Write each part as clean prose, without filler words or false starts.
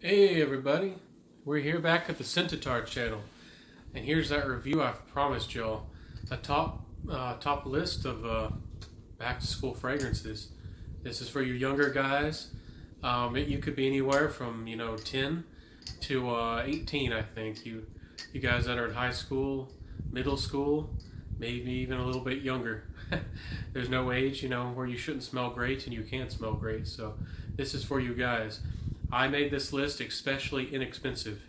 Hey everybody, we're here back at the Scentatar channel, and here's that review I've promised y'all. A top list of back to school fragrances. This is for your younger guys. You could be anywhere from 10 to 18. I think you guys that are in high school, middle school, maybe even a little bit younger. There's no age where you shouldn't smell great and you can't smell great. So this is for you guys. I made this list especially inexpensive.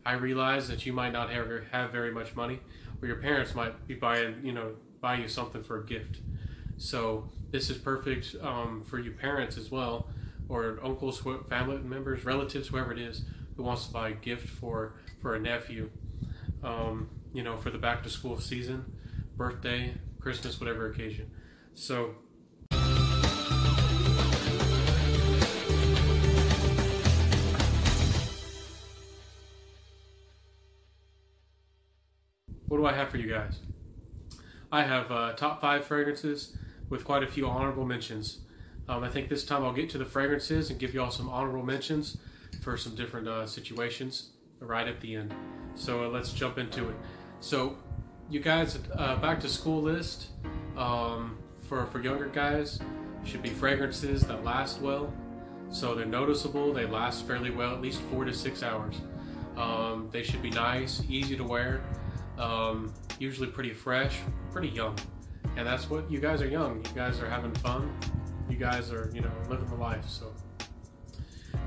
I realize that you might not have very much money, or your parents might be buying you something for a gift. So this is perfect for you parents as well, or uncles, family members, relatives, whoever it is who wants to buy a gift for a nephew. For the back to school season, birthday, Christmas, whatever occasion. So what do I have for you guys? I have top 5 fragrances with quite a few honorable mentions. I think this time I'll get to the fragrances and give you all some honorable mentions for some different situations right at the end. So let's jump into it. So you guys, back to school list for younger guys should be fragrances that last well. So they're noticeable, they last fairly well, at least 4 to 6 hours. They should be nice, easy to wear. Usually pretty fresh, pretty young, and that's what you guys are young. You guys are having fun. You guys are living the life. So,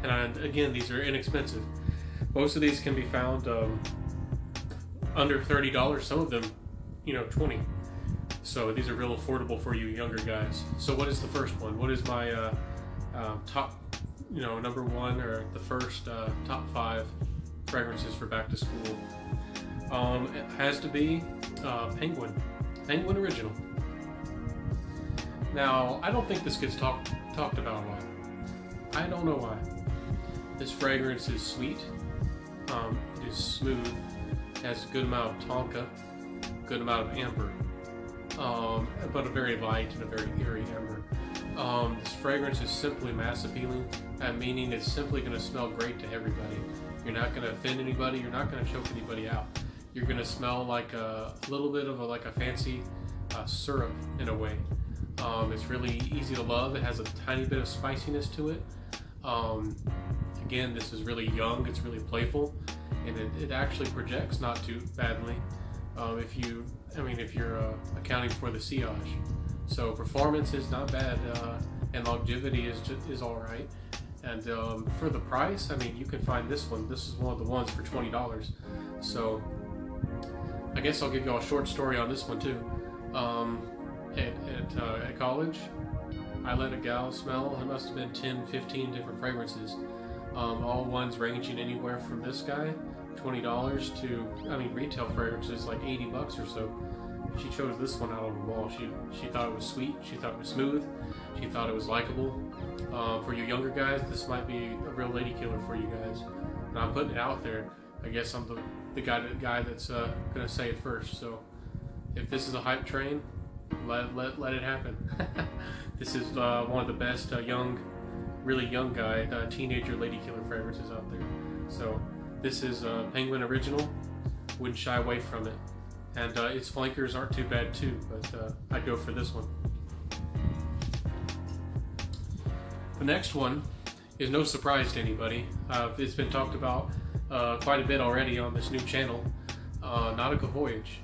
and again, these are inexpensive. Most of these can be found under $30. Some of them, $20. So these are real affordable for you younger guys. So what is the first one? What is my top, number one, or the first top 5 fragrances for back to school? It has to be Penguin Original. Now, I don't think this gets talked about a lot. I don't know why. This fragrance is sweet. It is smooth. It has a good amount of tonka, good amount of amber, but a very light and a very eerie amber. This fragrance is simply mass appealing, meaning it's simply going to smell great to everybody. You're not going to offend anybody. You're not going to choke anybody out. You're going to smell like a little bit of a fancy syrup in a way. It's really easy to love. It has a tiny bit of spiciness to it. Again, this is really young. It's really playful, and it actually projects not too badly. If you're accounting for the sillage. So performance is not bad, and longevity is all right. And for the price, you can find this one. This is one of the ones for $20. So I guess I'll give you all a short story on this one too. At college, I let a gal smell, it must have been 10, 15 different fragrances. All ones ranging anywhere from this guy, $20 to, retail fragrances like $80 or so. She chose this one out of them all. She thought it was sweet, she thought it was smooth, she thought it was likable. For you younger guys, this might be a real lady killer for you guys. And I'm putting it out there. I guess I'm the guy that's gonna say it first. So if this is a hype train, let it happen. This is one of the best really young guy teenager lady killer fragrances out there. So this is Penguin Original. Wouldn't shy away from it, and its flankers aren't too bad too. But I'd go for this one. The next one is no surprise to anybody. It's been talked about quite a bit already on this new channel. Nautical Voyage.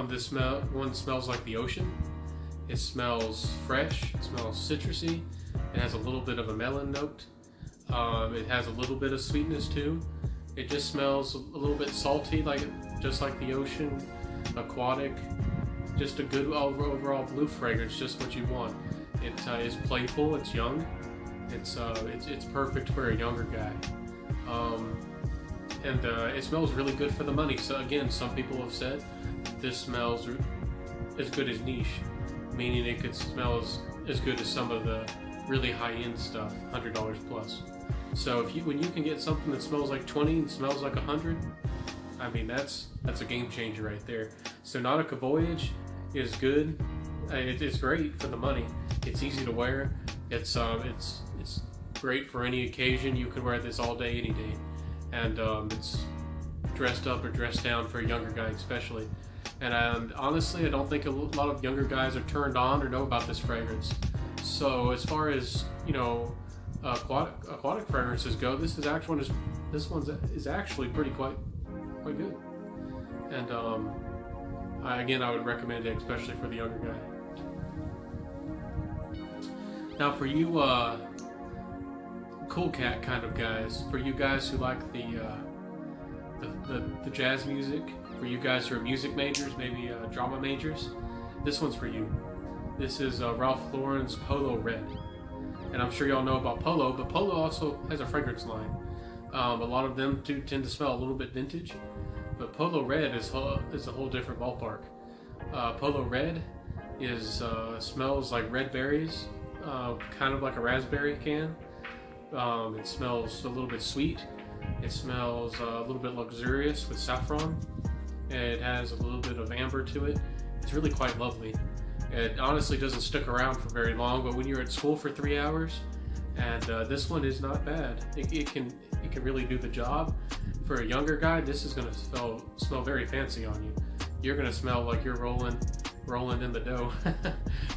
This one smells like the ocean. It smells fresh. It smells citrusy. It has a little bit of a melon note. It has a little bit of sweetness too. It just smells a little bit salty, just like the ocean, aquatic. Just a good overall blue fragrance, just what you want. It is playful. It's young. It's perfect for a younger guy. And it smells really good for the money. So again, some people have said this smells as good as niche, meaning it could smell as good as some of the really high-end stuff, $100 plus. So when you can get something that smells like 20 and smells like 100, that's a game changer right there. So Nautica Voyage is good. It's great for the money. It's easy to wear. It's great for any occasion. You can wear this all day, any day. And it's dressed up or dressed down for a younger guy especially. And honestly, I don't think a lot of younger guys are turned on or know about this fragrance. So as far as, you know, aquatic fragrances go, this one is actually quite good. And again, I would recommend it, especially for the younger guy. Now, for you cool cat kind of guys, for you guys who like the jazz music, for you guys who are music majors, maybe drama majors, this one's for you. This is Ralph Lauren's Polo Red. And I'm sure y'all know about Polo, but Polo also has a fragrance line. A lot of them do tend to smell a little bit vintage, but Polo Red is a whole different ballpark. Polo Red smells like red berries, kind of like a raspberry can. It smells a little bit sweet. It smells a little bit luxurious with saffron. It has a little bit of amber to it. It's really quite lovely. It honestly doesn't stick around for very long, but when you're at school for 3 hours, and this one is not bad. It can really do the job. For a younger guy, this is going to smell very fancy on you. You're going to smell like you're rolling in the dough.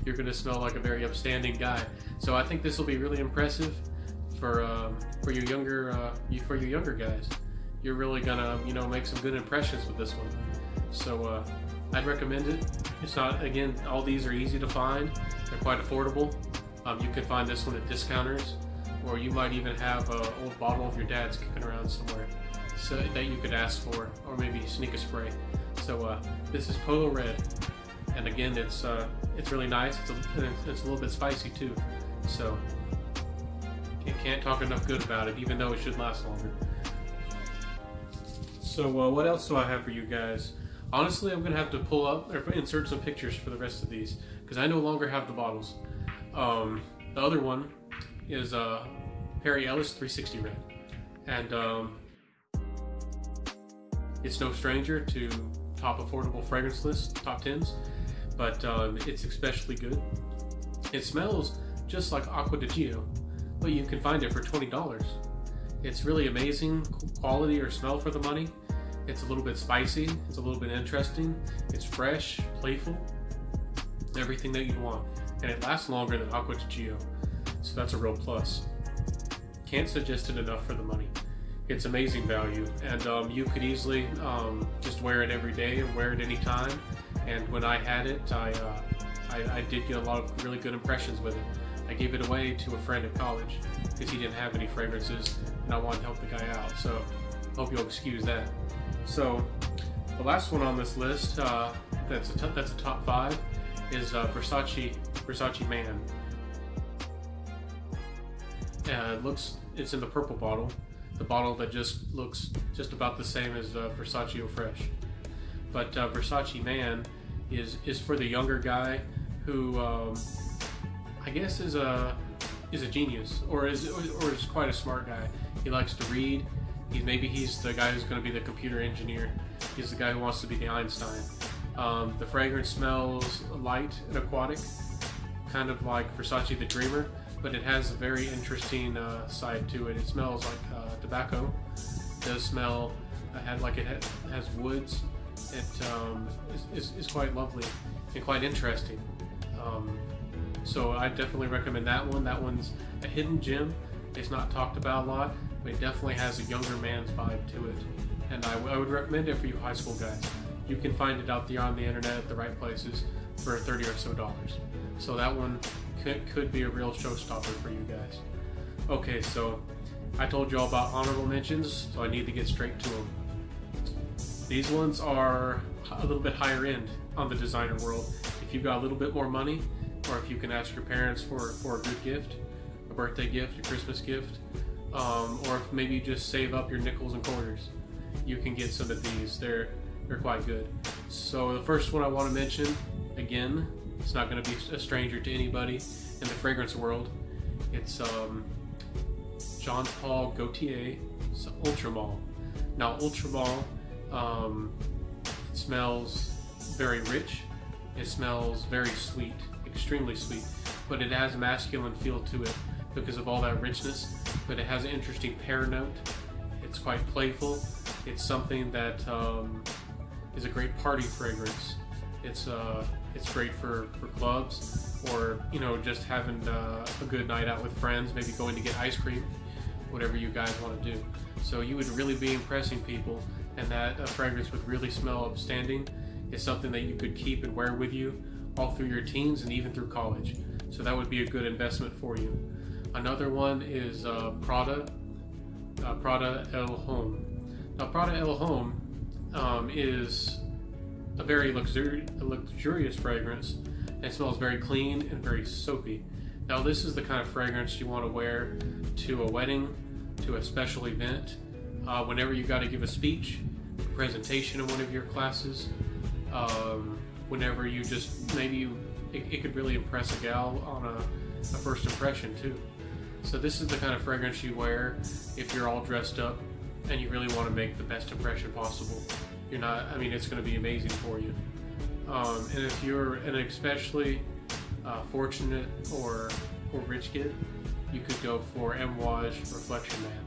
You're going to smell like a very upstanding guy. So I think this will be really impressive for your younger guys. You're really gonna, you know, make some good impressions with this one. So I'd recommend it. It's not, again, all these are easy to find. They're quite affordable. You can find this one at discounters, or you might even have an old bottle of your dad's kicking around somewhere, so that you could ask for, or maybe sneak a spray. So this is Polo Red, and again, it's really nice. It's a little bit spicy too. So you can't talk enough good about it, even though it should last longer. So what else do I have for you guys? Honestly, I'm gonna have to pull up or insert some pictures for the rest of these because I no longer have the bottles. The other one is Perry Ellis 360 Red, and it's no stranger to top affordable fragrance list, top 10s, but it's especially good. It smells just like Acqua di Gio, but you can find it for $20. It's really amazing quality or smell for the money. It's a little bit spicy, it's a little bit interesting, it's fresh, playful, everything that you want. And it lasts longer than Acqua di Gio, so that's a real plus. Can't suggest it enough for the money. It's amazing value, and you could easily just wear it every day and wear it anytime. And when I had it, I did get a lot of really good impressions with it. I gave it away to a friend at college because he didn't have any fragrances, and I wanted to help the guy out. So hope you'll excuse that. So the last one on this list, that's a top 5, is Versace Man. It's in the purple bottle, the bottle that just looks just about the same as Versace Eau Fresh. But Versace Man is for the younger guy who I guess is a genius, or is quite a smart guy. He likes to read. He's the guy who's going to be the computer engineer. He's the guy who wants to be the Einstein. The fragrance smells light and aquatic, kind of like Versace the Dreamer, but it has a very interesting side to it. It smells like tobacco. It does smell, it has woods. It is quite lovely and quite interesting. So I definitely recommend that one. That one's a hidden gem. It's not talked about a lot, but it definitely has a younger man's vibe to it. And I would recommend it for you high school guys. You can find it out there on the internet at the right places for $30 or so. So that one could be a real showstopper for you guys. Okay, so I told you all about honorable mentions, so I need to get straight to them. These ones are a little bit higher end on the designer world. If you've got a little bit more money, or if you can ask your parents for a good gift, a birthday gift, a Christmas gift, or if maybe you just save up your nickels and quarters, you can get some of these. They're quite good. So the first one I want to mention, again, it's not going to be a stranger to anybody in the fragrance world. It's Jean Paul Gaultier's Ultra Mall. Now Ultra Mall, it smells very rich. It smells very sweet, extremely sweet, but it has a masculine feel to it. because of all that richness, but it has an interesting pear note. It's quite playful. It's something that is a great party fragrance. It's great for clubs, or just having a good night out with friends, maybe going to get ice cream, whatever you guys want to do. So you would really be impressing people, and that fragrance would really smell upstanding. It's something that you could keep and wear with you all through your teens and even through college. So that would be a good investment for you. Another one is Prada El Home. Now Prada El Home is a very luxurious fragrance. It smells very clean and very soapy. Now this is the kind of fragrance you want to wear to a wedding, to a special event, whenever you got to give a speech, a presentation in one of your classes, whenever you just, it could really impress a gal on a first impression too. So this is the kind of fragrance you wear if you're all dressed up and you really want to make the best impression possible. It's going to be amazing for you. And if you're an especially fortunate or rich kid, you could go for Amouage Reflection Man.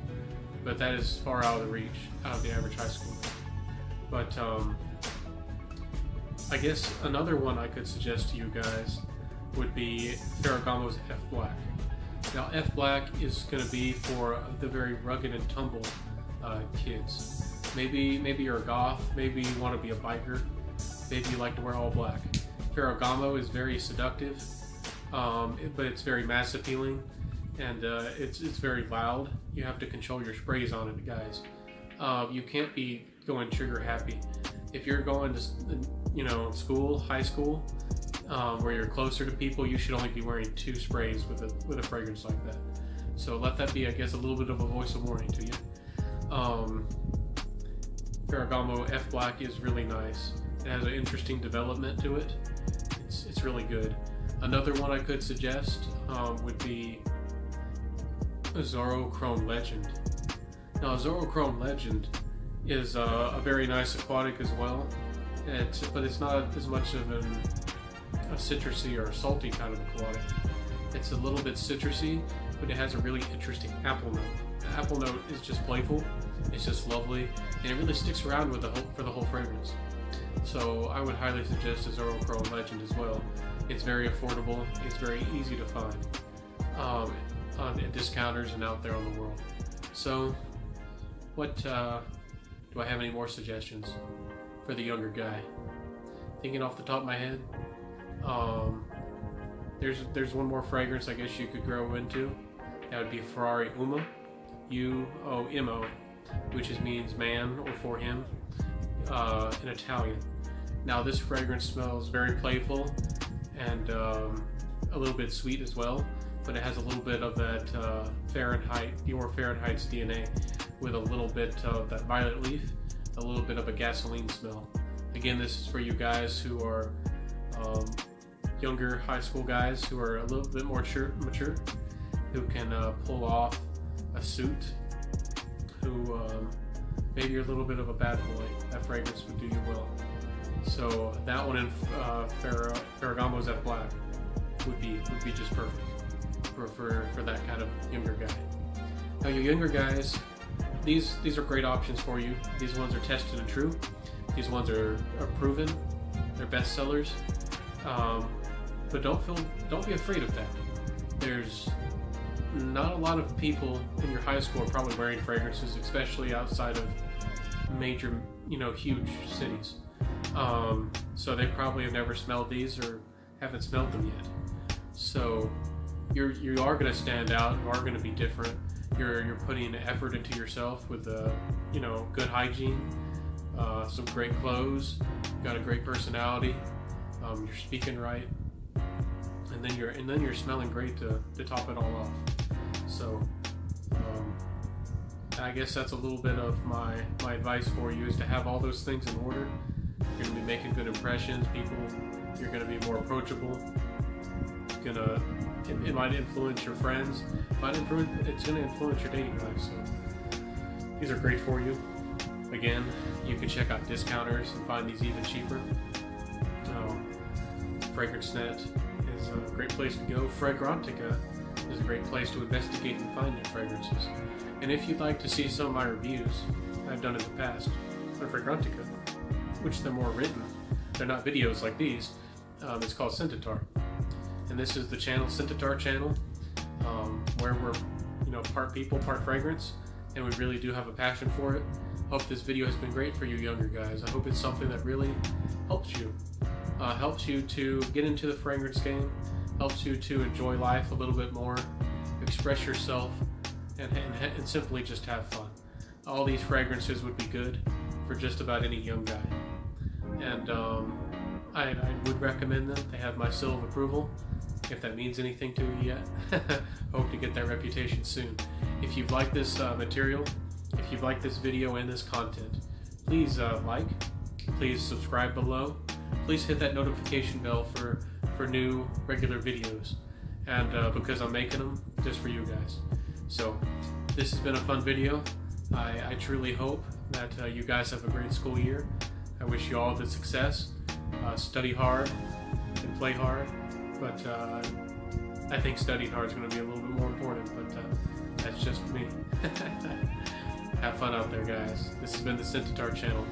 But that is far out of the reach, out of the average high school. But I guess another one I could suggest to you guys would be Ferragamo's F Black. Now F Black is going to be for the very rugged and tumble kids. Maybe you're a goth, maybe you want to be a biker, maybe you like to wear all black. Ferragamo is very seductive, but it's very mass appealing, and it's very loud. You have to control your sprays on it, guys. You can't be going trigger happy. If you're going to school, high school, where you're closer to people, you should only be wearing 2 sprays with a fragrance like that. So let that be, I guess, a little bit of a voice of warning to you. Ferragamo F Black is really nice. It has an interesting development to it. It's really good. Another one I could suggest would be Zorro Chrome Legend. Now Zorro Chrome Legend is a very nice aquatic as well, but it's not as much of a citrusy or salty kind of aquatic. It's a little bit citrusy, but it has a really interesting apple note. The apple note is just playful, it's just lovely, and it really sticks around for the whole fragrance. So I would highly suggest a Zorro Chrome Legend as well. It's very affordable, it's very easy to find at discounters and out there on the world. So what do I have any more suggestions for the younger guy? Thinking off the top of my head, there's one more fragrance I guess you could grow into. That would be Ferrari Uomo, U-O-M-O, which means man or for him in Italian. Now this fragrance smells very playful and a little bit sweet as well, but it has a little bit of that Fahrenheit's DNA with a little bit of that violet leaf, a little bit of a gasoline smell. Again, this is for you guys who are younger high school guys who are a little bit more mature, who can pull off a suit, who maybe you're a little bit of a bad boy. That fragrance would do you well. So that one in Ferragamo's F Black would be just perfect for that kind of younger guy. Now you younger guys, these are great options for you. These ones are tested and true. These ones are proven. They're best sellers. But don't be afraid of that. There's not a lot of people in your high school are probably wearing fragrances, especially outside of major, huge cities. So they probably have never smelled these or haven't smelled them yet. So you are going to stand out. You are going to be different. You're putting effort into yourself with good hygiene, some great clothes, got a great personality. You're speaking right, and then you're smelling great to top it all off. So I guess that's a little bit of my advice for you, is to have all those things in order. You're going to be making good impressions. You're going to be more approachable. It might influence your friends. It's going to influence your dating life. So these are great for you. Again, you can check out discounters and find these even cheaper. FragranceNet is a great place to go. Fragrantica is a great place to investigate and find new fragrances. And if you'd like to see some of my reviews I've done in the past on Fragrantica, which they're more written, they're not videos like these, it's called Scentatar. And this is the channel, Scentatar channel, where we're part people, part fragrance, and we really do have a passion for it. Hope this video has been great for you younger guys. I hope it's something that really helps you to get into the fragrance game, helps you to enjoy life a little bit more, express yourself, and simply just have fun. All these fragrances would be good for just about any young guy. And I would recommend them. They have my seal of approval, if that means anything to you yet. Hope to get that reputation soon. If you've liked this material, if you've liked this video and this content, please please subscribe below. Please hit that notification bell for new regular videos, and because I'm making them just for you guys. So this has been a fun video. I truly hope that you guys have a great school year. I wish you all the success. Study hard and play hard, but I think studying hard is going to be a little bit more important, but that's just me. Have fun out there, guys. This has been the Scentatar channel.